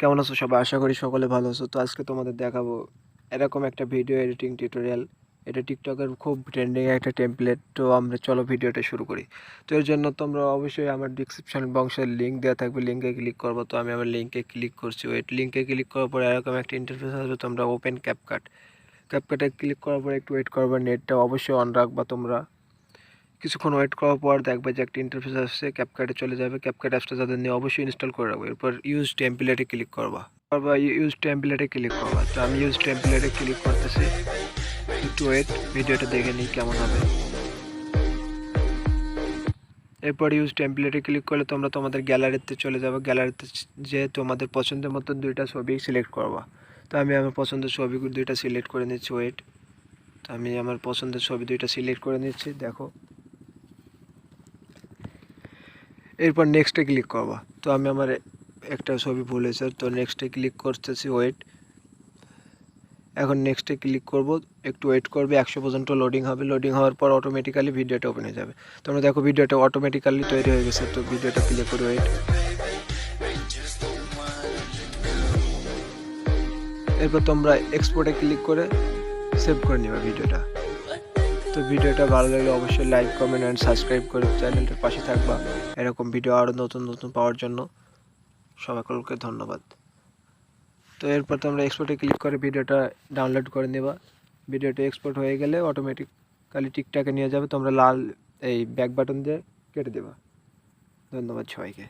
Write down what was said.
কেমন আছো সবাই? আশা করি সকলে ভালো আছো। তো আজকে তোমাদের দেখাবো এরকম একটা ভিডিও এডিটিং টিউটোরিয়াল। এটা টিকটকের খুব ট্রেন্ডিং একটা টেমপ্লেট। তো আমরা চলো ভিডিওটা শুরু করি। তো এর জন্য তোমরা অবশ্যই আমার ডিসক্রিপশন বক্সের লিঙ্ক দেওয়া থাকবে, লিঙ্কে ক্লিক করবো। তো আমি আমার লিঙ্কে ক্লিক করছি। ওই লিঙ্কে ক্লিক করার পরে এরকম একটা ইন্টারফেস আসবে। তোমরা ওপেন ক্যাপকাটে ক্লিক করার পরে একটু ওয়েট করবা, নেটটা অবশ্যই অন রাখবা। তোমরা কিছুক্ষণ ওয়েট করার পর দেখবে যে একটা ইন্টারফেস আসছে, ক্যাপকাটে চলে যাবে। ক্যাপকাট অ্যাপসটা যাদের নিয়ে অবশ্যই ইনস্টল করে রাখবে। এরপর ইউজ টেমপ্লেটে ক্লিক করবা। ইউজ টেমপ্লেটে ক্লিক করবা। তো আমি ইউজ টেমপ্লেটে ক্লিক করতেছি। একটু ওয়েট, ভিডিওটা দেখে নিই কেমন হবে। এরপর ইউজ টেমপ্লেটে ক্লিক করলে তোমরা তোমাদের গ্যালারিতে চলে যাবে। গ্যালারিতে যে তোমাদের পছন্দের মতো দুইটা ছবি সিলেক্ট করবা। তো আমি আমার পছন্দের ছবি দুইটা সিলেক্ট করে নিচ্ছি। ওয়েট, তো আমি আমার পছন্দের ছবি দুইটা সিলেক্ট করে নিচ্ছি। দেখো, এরপর নেক্সটে ক্লিক করবা। তো আমি আমার একটা ছবি ভুল হয়েছে, তো নেক্সটে ক্লিক করতেছি। ওয়েট, এখন নেক্সটে ক্লিক করব। একটু ওয়েট করবে, 100 পর্যন্ত লোডিং হবে। লোডিং হওয়ার পর অটোমেটিক্যালি ভিডিওটা ওপেন হয়ে যাবে। তোমরা দেখো ভিডিওটা অটোমেটিক্যালি তৈরি হয়ে গেছে। তো ভিডিওটা প্লে করে ওয়েট, এরপর তোমরা এক্সপোর্টে ক্লিক করে সেভ করে নেবে ভিডিওটা। তো ভিডিওটা ভালো লাগলে অবশ্যই লাইক, কমেন্ট অ্যান্ড সাবস্ক্রাইব করে চ্যানেলটার পাশে থাকবা। এরকম ভিডিও আরও নতুন নতুন পাওয়ার জন্য সবাইকে ধন্যবাদ। তো এরপর তোমরা এক্সপোর্টে ক্লিক করে ভিডিওটা ডাউনলোড করে নেবা। ভিডিওটা এক্সপোর্ট হয়ে গেলে অটোমেটিক্যালি টিকটকে নিয়ে যাবে। তোমরা লাল এই ব্যাক বাটন দিয়ে কেটে দেবা। ধন্যবাদ সবাইকে।